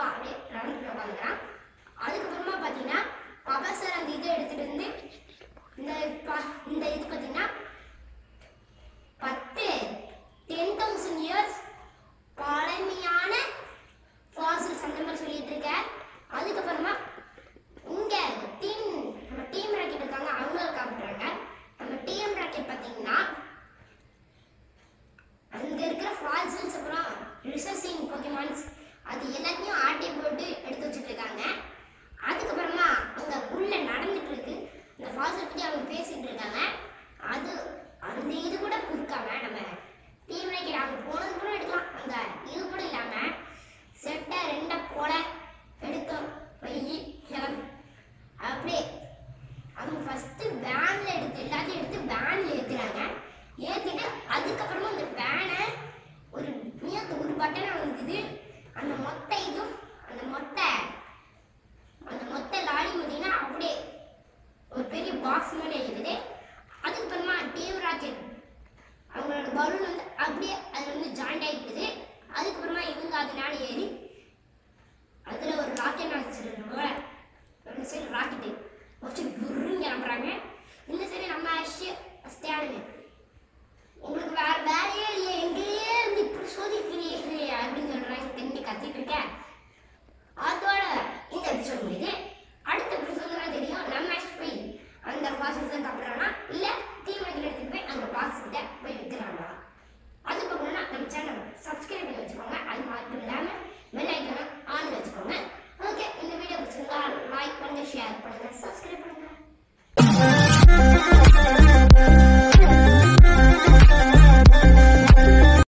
அப்படியே நடந்துட்டு உட்காந்துக்கிறான். அதுக்கப்புறமா பார்த்தீங்கன்னா பவர் சார் அந்த இதை எடுத்துட்டு வந்து இந்த இது பார்த்தீங்கன்னா 10,000 years பழமையான ஃபாசில்ஸ் அந்த மாதிரி சொல்லிட்டு இருக்கார். அதுக்கப்புறமா இங்க நம்ம டீம் ராக்கெட் இருக்காங்க, அவங்கள காட்டுறாங்க. நம்ம டீம் ராக்கெட் பார்த்தீங்கன்னா அங்க இருக்கிற ஃபாசில்ஸ் அப்புறம் ரிசர்ச்சிங் போக்கிமான்ஸ் அது எல்லாத்தையும் ஆட்டி போட்டு எடுத்து வச்சுட்டு இருக்காங்க. அதுக்கப்புறமா அங்க உள்ள நடந்துட்டு இருக்கு. இந்த ஃபாசில் பத்தி அவங்க பேசிட்டு இருக்காங்க. அது அந்த இது கூட கொடுக்காம நம்ம டீம் ராக்கெட் அவங்க போனது கூட எடுக்கலாம். அந்த இது கூட இல்லாம செட்டை 2 போல எடுத்தோம் போய் அப்படியே அவங்க ஃபர்ஸ்ட் வேன்ல எடுத்து எல்லாத்தையும் எடுத்து வேன்ல ஏத்துறாங்க. ஏத்திட்டு அதுக்கப்புறமா அந்த வேனை ஒரு பட்டனை வந்துது. அந்த மொத்த இதுவும் அந்த மொத்த லாரி பார்த்தீங்கன்னா அப்படியே ஒரு பெரிய பாக்ஸ் மாதிரி இருக்குது. அதுக்கப்புறமா டீம் ராக்கெட் அவங்களோட பலூன் வந்து அப்படியே அதில் வந்து ஜாயிண்ட் ஆகிடுது. அதுக்கப்புறமா இவங்க அதனால ஏறி அதில் ஒரு ராக்கெட் வச்சுருக்கோம். ஒரு சைடு ராக்கெட்டு வச்சு குருன்னு கிளம்புறாங்க. இந்த சைடு நம்ம ஸ்டேனுங்க உங்களுக்கு வேலையே இல்லையே, எங்கேயே இருந்து இப்படி சோதிக்கிறீங்க அப்படின்னு சொல்கிறாங்க. தெரிஞ்சு கத்திட்டு இருக்கேன். அதோட இந்த எபிசோட் முடியுது. அடுத்த எபிசோட் தான் தெரியும் நம்ம போய் அந்த பாக்ஸ் தான் சாப்பிட்றானா இல்லை டீம் எடுத்துகிட்டு போய் அந்த பாக்ஸ் கிட்ட போய் விற்கிறாங்களா. அது பார்க்கணும்னா நம்ம சேனல் சப்ஸ்கிரைப் பண்ணி வச்சுக்கோங்க. அது மட்டும் இல்லாமல் பெல் ஐக்கானை ஆன் வச்சுக்கோங்க. ஓகே, இந்த வீடியோ பிடிச்சிருந்தா லைக் பண்ணுங்க, ஷேர் பண்ணுங்க, சப்ஸ்கிரைப் பண்ணுங்க.